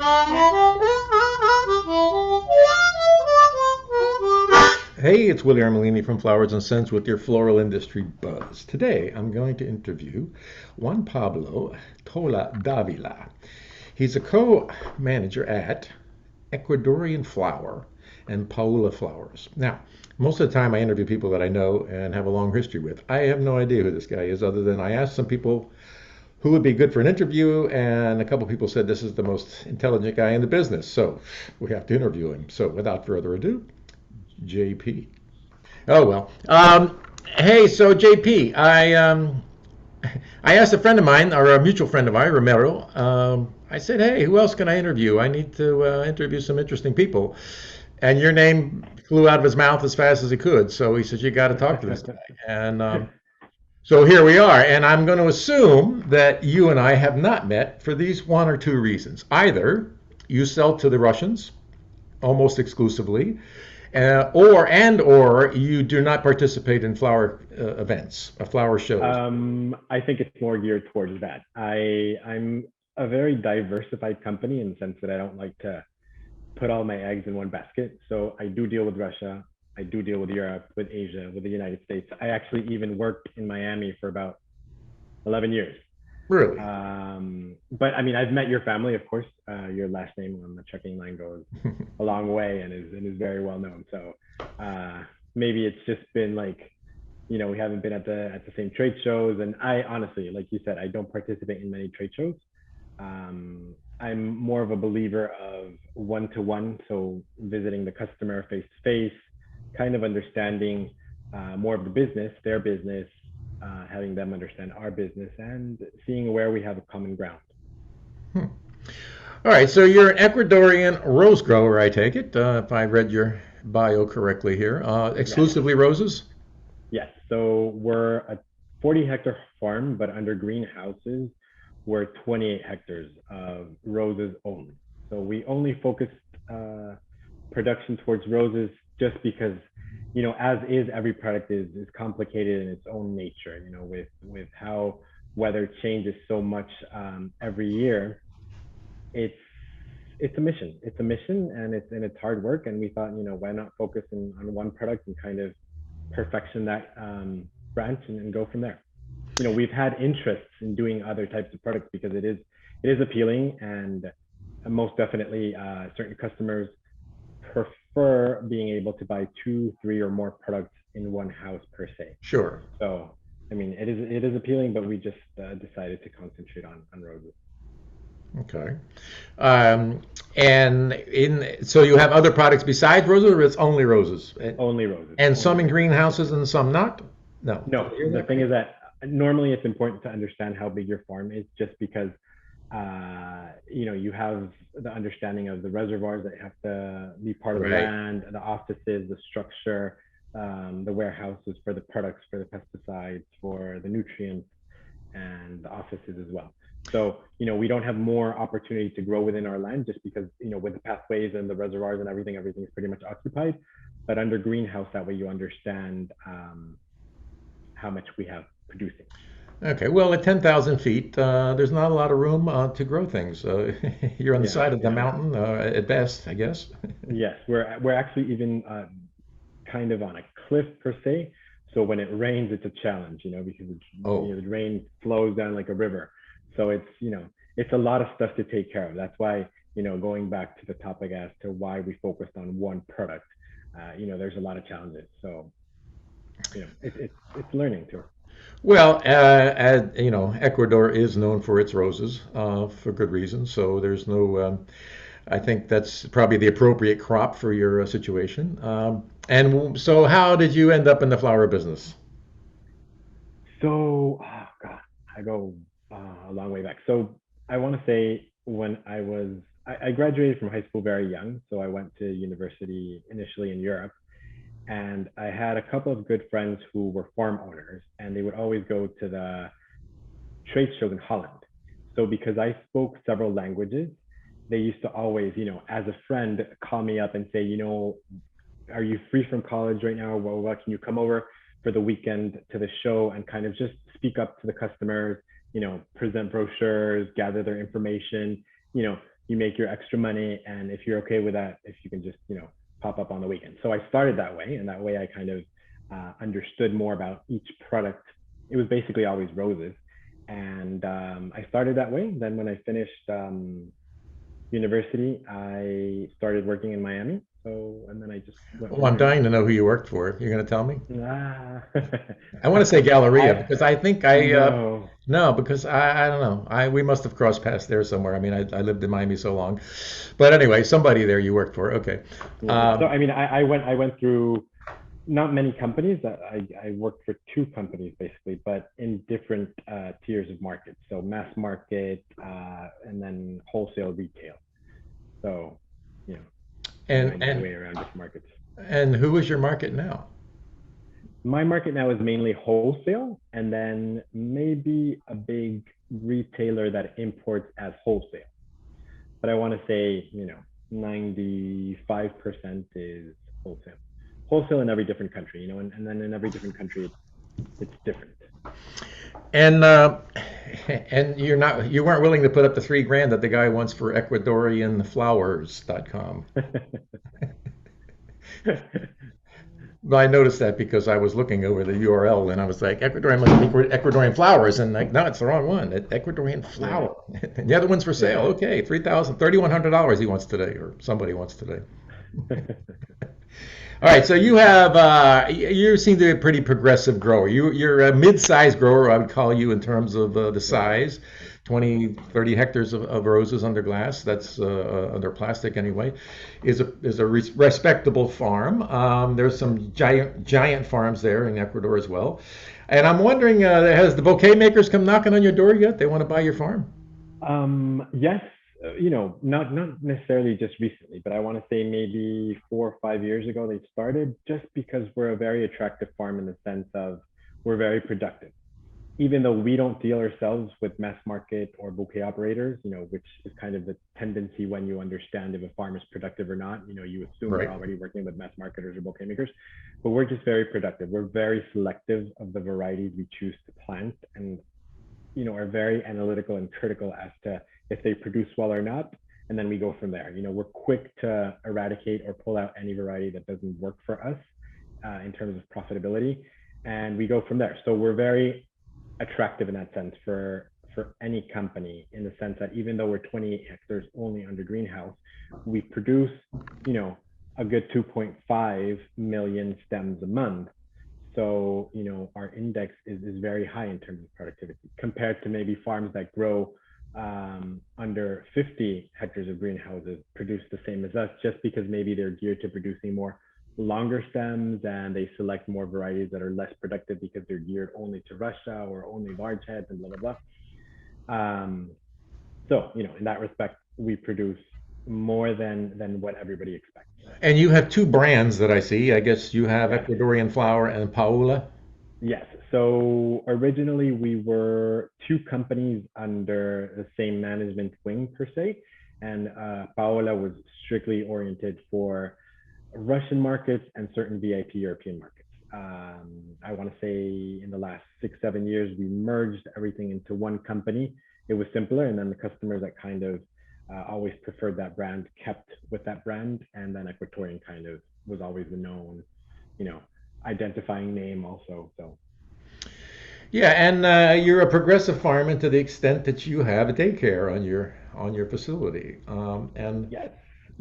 Hey, it's Willie Armelini from Flowers and Scents with your floral industry buzz. Today, I'm going to interview Juan Pablo Tola Davila. He's a co-manager at Ecuadorian Flower and Paula Flowers. Now, most of the time I interview people that I know and have a long history with. I have no idea who this guy is other than I asked some people who would be good for an interview, and a couple people said this is the most intelligent guy in the business, so we have to interview him. So without further ado, JP. Oh well. Hey, so JP, I asked a friend of mine, or a mutual friend of mine, Romero. I said, "Hey, who else can I interview? I need to interview some interesting people." And your name flew out of his mouth as fast as he could. So he said, "You got to talk to this guy." And so here we are. And I'm going to assume that you and I have not met for these one or two reasons. Either you sell to the Russians almost exclusively, or you do not participate in flower events, flower shows. I think it's more geared towards that. I'm a very diversified company in the sense that I don't like to put all my eggs in one basket. So I do deal with Russia. I do deal with Europe, with Asia, with the United States. I actually even worked in Miami for about 11 years. Really? But I mean, I've met your family, of course. Your last name on the checking line goes a long way and is very well known. So maybe it's just been like, we haven't been at the same trade shows. And I honestly, like you said, I don't participate in many trade shows. I'm more of a believer of one to one, so visiting the customer face to face, kind of understanding more of the business, their business, having them understand our business, and seeing where we have a common ground. Hmm. All right, so you're an Ecuadorian rose grower, I take it, if I read your bio correctly here. Yes, Exclusively roses? yes. So we're a 40-hectare farm, but under greenhouses, we're 28 hectares of roses only. So we only focused uh, production towards roses just because, as is, every product is complicated in its own nature. With how weather changes so much every year, it's it's a mission. It's a mission, and it's hard work. And we thought, why not focus on one product and kind of perfection that branch and go from there. We've had interests in doing other types of products because it is appealing, and most definitely certain customers prefer being able to buy two, three, or more products in one house per se. Sure. So, I mean, it is appealing, but we just decided to concentrate on roses. Okay. Um, and so you have other products besides roses, or it's only roses? Only roses, And only some in roses. greenhouses and some not? No. Did I No, hear the that thing right? is that normally it's important to understand how big your farm is, just because you have the understanding of the reservoirs that have to be part of the Right. land, the offices, the structure, the warehouses for the products, for the pesticides, for the nutrients, and the offices as well. So, we don't have more opportunity to grow within our land just because, with the pathways and the reservoirs and everything is pretty much occupied. But under greenhouse, that way you understand how much we have producing. Okay. Well, at 10,000 feet, there's not a lot of room to grow things. You're on the Yeah, side of the yeah. mountain, at best, I guess. Yes, we're actually even kind of on a cliff per se. So when it rains, it's a challenge, because Oh, the rain flows down like a river. So it's a lot of stuff to take care of. That's why, going back to the topic as to why we focused on one product, there's a lot of challenges. So it's learning too. well, Ecuador is known for its roses, for good reason. So there's no, I think that's probably the appropriate crop for your situation. So how did you end up in the flower business? So, oh God, I go a long way back. So I want to say when I graduated from high school very young. So I went to university initially in Europe, and I had a couple of good friends who were farm owners, and they would always go to the trade shows in Holland. So because I spoke several languages, they used to always, as a friend, call me up and say, are you free from college right now? Well, can you come over for the weekend to the show and kind of just speak up to the customers, present brochures, gather their information, you know, you make your extra money. And if you're okay with that, if you can just, pop up on the weekend. So I started that way. And that way I kind of understood more about each product. It was basically always roses. And I started that way. Then when I finished university, I started working in Miami. So, and then I just went Oh, from I'm there. dying to know who you worked for. You're going to tell me? Ah, I want to say Galleria I because I think no. no, because I don't know. We must have crossed paths there somewhere. I mean, I lived in Miami so long. But anyway, somebody there you worked for. Okay. Yeah. So Um, I mean, I went through not many companies. I worked for two companies basically, but in different tiers of markets. So mass market, and then wholesale retail. So, you know, and my and way around different markets. and who is your market now? My market now is mainly wholesale, and then maybe a big retailer that imports as wholesale. But I want to say, 95% is wholesale. Wholesale in every different country, and then in every different country, it's different. And and you weren't willing to put up the 3 grand that the guy wants for Ecuadorian Well, I noticed that because I was looking over the URL and I was like, Ecuadorian, must be Ecuadorian flowers. And like, no, it's the wrong one. Ecuadorian Yeah, flower. And the other one's for sale. yeah. Okay, $3,100 he wants today, or somebody wants today. All right, so you seem to be a pretty progressive grower. You're a mid-sized grower, I would call you in terms of the Yeah, size, 20, 30 hectares of roses under glass. That's under plastic anyway. Is a respectable farm. There's some giant farms there in Ecuador as well. And I'm wondering, has the bouquet makers come knocking on your door yet? They want to buy your farm? yes, not necessarily just recently, but I want to say maybe 4 or 5 years ago they started, just because we're a very attractive farm in the sense of we're very productive. Even though we don't deal ourselves with mass market or bouquet operators, which is kind of the tendency when you understand if a farm is productive or not. You assume they're Right. already working with mass marketers or bouquet makers, but we're just very productive. We're very selective of the varieties we choose to plant, and are very analytical and critical as to if they produce well or not. And then we go from there. We're quick to eradicate or pull out any variety that doesn't work for us in terms of profitability, and we go from there. So we're very attractive in that sense for any company, in the sense that even though we're 28 hectares only under greenhouse, we produce, you know, a good 2.5 million stems a month. So, our index is very high in terms of productivity compared to maybe farms that grow under 50 hectares of greenhouses, produce the same as us, just because maybe they're geared to producing more longer stems, and they select more varieties that are less productive because they're geared only to Russia or only large heads and blah, blah, blah. So, in that respect, we produce more than what everybody expects. And you have two brands that I see. I guess you have Yes. Ecuadorian Flower and Paola. Yes. So originally we were two companies under the same management wing per se, and Paola was strictly oriented for Russian markets and certain VIP European markets. I want to say in the last 6, 7 years we merged everything into one company. It was simpler, and then the customers that kind of always preferred that brand kept with that brand, and then Equatorian kind of was always the known, you know, identifying name also. So Yeah, and you're a progressive farmer to the extent that you have a daycare on your facility. And yes.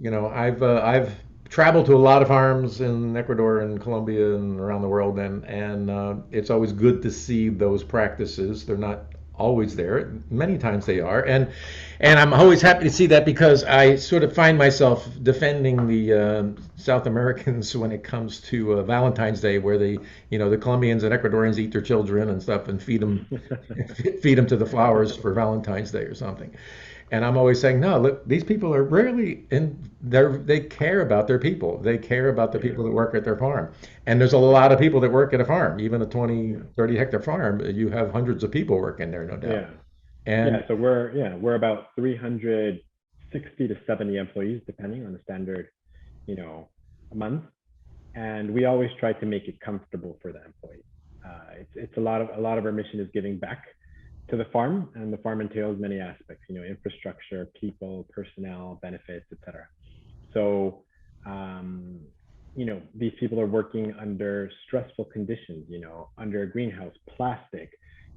I've traveled to a lot of farms in Ecuador and Colombia and around the world, and it's always good to see those practices. They're not always there. Many times they are, and I'm always happy to see that because I sort of find myself defending the South Americans when it comes to Valentine's Day, where the Colombians and Ecuadorians eat their children and stuff and feed them to the flowers for Valentine's Day or something. And I'm always saying, no, look, these people are rarely in there. They care about their people. They care about the They do. people that work at their farm. And there's a lot of people that work at a farm, even a 20, Yeah. 30 hectare farm. You have hundreds of people working there, no doubt. Yeah. And Yeah. So we're about 360 to 70 employees, depending on the standard, a month. And we always try to make it comfortable for the employees. It's a lot of our mission is giving back to the farm, and the farm entails many aspects, infrastructure, people, personnel, benefits, etc. So, um, these people are working under stressful conditions, under a greenhouse, plastic,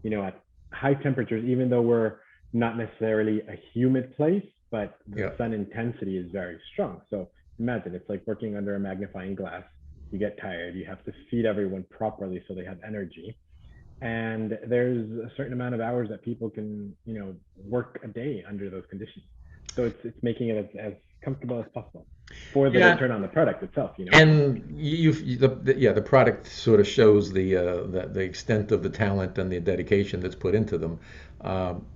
at high temperatures, even though we're not necessarily a humid place, but the Yeah. sun intensity is very strong. So imagine it's like working under a magnifying glass. You get tired, you have to feed everyone properly so they have energy. And there's a certain amount of hours that people can, work a day under those conditions. So it's making it as comfortable as possible for the Yeah. return on the product itself. And the product sort of shows the extent of the talent and the dedication that's put into them. Um,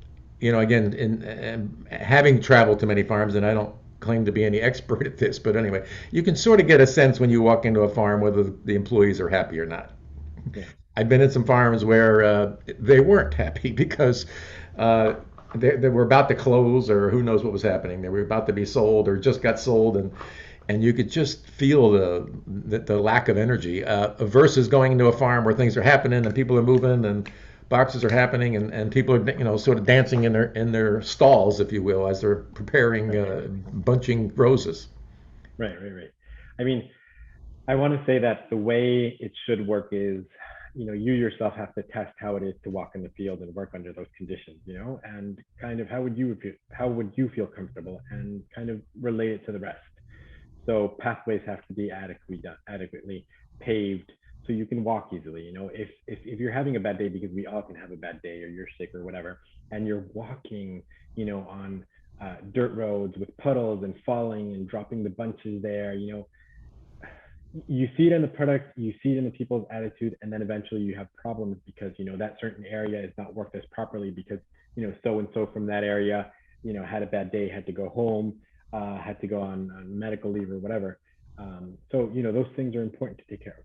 again, in having traveled to many farms, and I don't claim to be any expert at this, but anyway, you can sort of get a sense when you walk into a farm whether the employees are happy or not. Yeah. I've been in some farms where they weren't happy because uh, they were about to close, or who knows what was happening. They were about to be sold or just got sold, and you could just feel the lack of energy versus going into a farm where things are happening and people are moving and boxes are happening and people are sort of dancing in their stalls, if you will, as they're preparing Right. bunching roses. Right. Right. Right. I mean, I want to say that the way it should work is, you yourself have to test how it is to walk in the field and work under those conditions, and kind of how would you feel comfortable and kind of relate it to the rest. So pathways have to be adequately paved so you can walk easily. If you're having a bad day, because we all can have a bad day or you're sick or whatever, and you're walking, on dirt roads with puddles and falling and dropping the bunches there, you see it in the product, you see it in the people's attitude, and then eventually you have problems because that certain area is not worked as properly because so and so from that area had a bad day, had to go home, had to go on medical leave or whatever. So those things are important to take care of.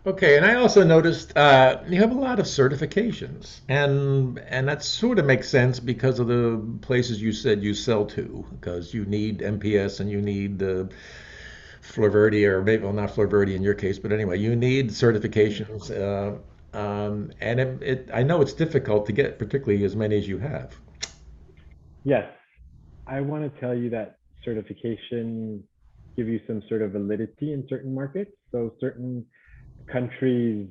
Okay, and I also noticed you have a lot of certifications, and that sort of makes sense because of the places you said you sell to, because you need MPS and you need Florverde, or maybe, well, not Florverde in your case, but anyway, you need Yeah. certifications, and I know it's difficult to get, particularly as many as you have. Yes, I want to tell you that certification give you some sort of validity in certain markets. So certain countries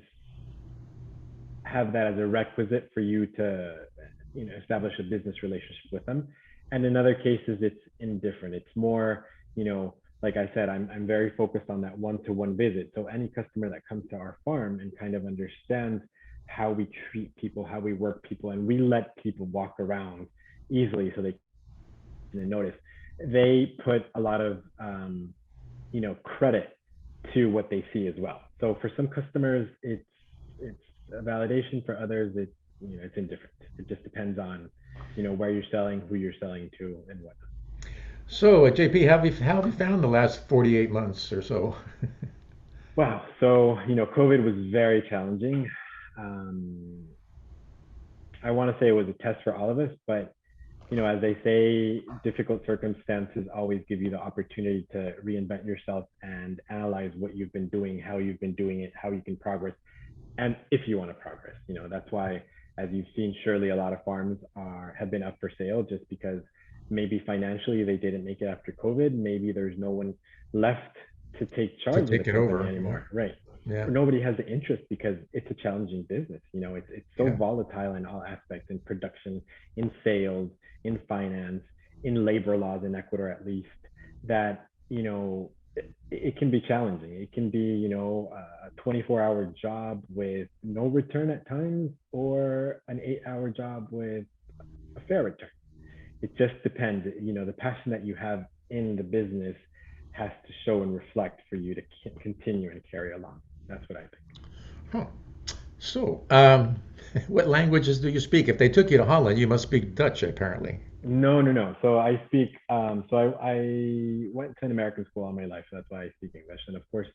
have that as a requisite for you to establish a business relationship with them, and in other cases it's indifferent. It's more, like I said, I'm very focused on that one-to-one visit. So any customer that comes to our farm and kind of understands how we treat people, how we work people, and we let people walk around easily so they can notice, they put a lot of credit to what they see as well. So for some customers, it's a validation. For others, it's indifferent. It just depends on where you're selling, who you're selling to, and what. So, JP, how have you found the last 48 months or so? Wow. So COVID was very challenging. Um, I want to say it was a test for all of us, but as they say, difficult circumstances always give you the opportunity to reinvent yourself and analyze what you've been doing, how you've been doing it, how you can progress, and if you want to progress. That's why, as you've seen, surely a lot of farms have been up for sale just because maybe financially they didn't make it after COVID. Maybe there's no one left to take To charge of the take it company over? Yeah, anymore, right? yeah, Or nobody has the interest because it's a challenging business. It's so yeah. volatile in all aspects, in production, in sales, in finance, in labor laws in Ecuador at least, that it can be challenging. It can be, a 24-hour job with no return at times, or an 8-hour job with a fair return. It just depends. The passion that you have in the business has to show and reflect for you to continue and carry along. That's what I think. Huh. So, what languages do you speak? If they took you to Holland, you must speak Dutch, apparently. No, no, no. So I speak. So I went to an American school all my life, so that's why I speak English. And of course,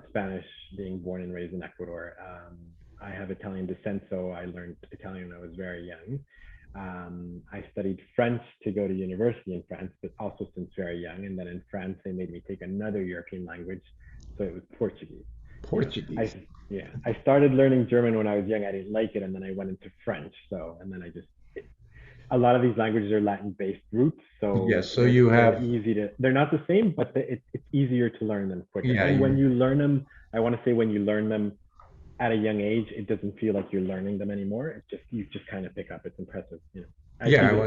Spanish, being born and raised in Ecuador. I have Italian descent, so I learned Italian when I was very young. I studied French to go to university in France, but also since very young. And then in France, they made me take another European language, so it was Portuguese. Yeah, I Portuguese. yeah, I started learning German when I was young. I didn't like it, and then I went into French. So, and then I just a lot of these languages are Latin-based roots, so Yes, so you they're have, easy to. They're not the same, but it's easier to learn them quicker. yeah, And when you, you learn them, I want to say when you learn them at a young age, it doesn't feel like you're learning them anymore. It's just you just kind of pick up. It's impressive. I see yeah, this well,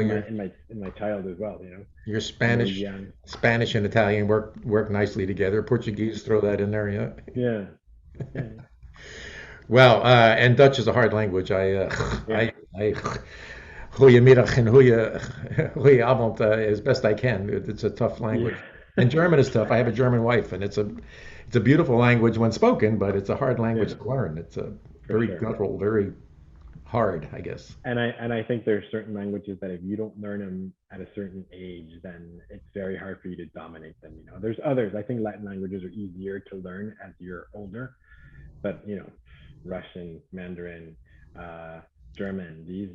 in my child as well. your When they're Spanish, young. Spanish and Italian work nicely together. Portuguese, throw that in there, yeah. Yeah, yeah, Well, and Dutch is a hard language. yeah, I, goedemiddag and goedenavond as best I can. It's a tough yeah. language. And German is tough. I have a German wife, and it's a beautiful language when spoken, but it's a hard language Yeah, to learn. It's a for very sure. guttural, very hard, I guess. And I think there's certain languages that if you don't learn them at a certain age, then it's very hard for you to dominate them. There's others. I think Latin languages are easier to learn as you're older, but Russian, Mandarin, uh, German, these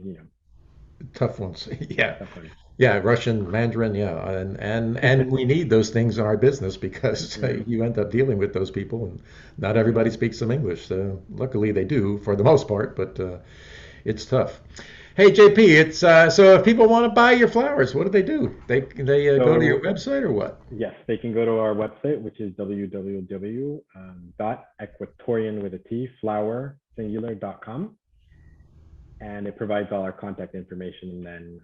Tough ones. Yeah. tough ones. Yeah, Russian, Mandarin, yeah, and we need those things in our business because Yeah. you end up dealing with those people, and not everybody speaks some English. So luckily they do for the most part, but it's tough. Hey JP, it's so if people want to buy your flowers, what do they do? They go to your So website or what? yes, they can go to our website, which is www.equatorian with a T flower singular.com, and it provides all our contact information, and then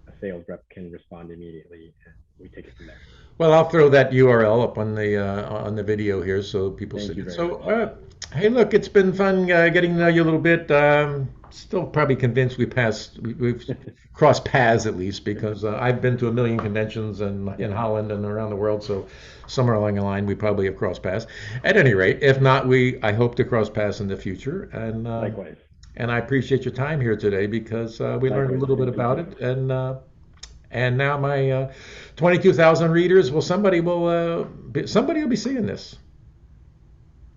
a sales rep can respond immediately, and we take it from there. Well, I'll throw that URL up on the video here so people see Thank you it. very So, much. hey, look, it's been fun getting to know you a little bit. Still probably convinced we've crossed paths at least because I've been to a million conventions in Yeah, Holland and around the world. So somewhere along the line, we probably have crossed paths. At any rate, if not, I hope to cross paths in the future. likewise. And I appreciate your time here today because we learned a Likewise. little bit Thank you about so it much. and now my 22,000 readers, well, somebody will be seeing this.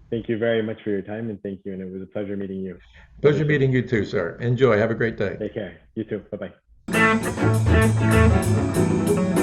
Thank you very much for your time, and thank you. And it was a pleasure meeting you. Pleasure meeting you too, sir. Enjoy. Have a great day. Take care. You too. Bye bye.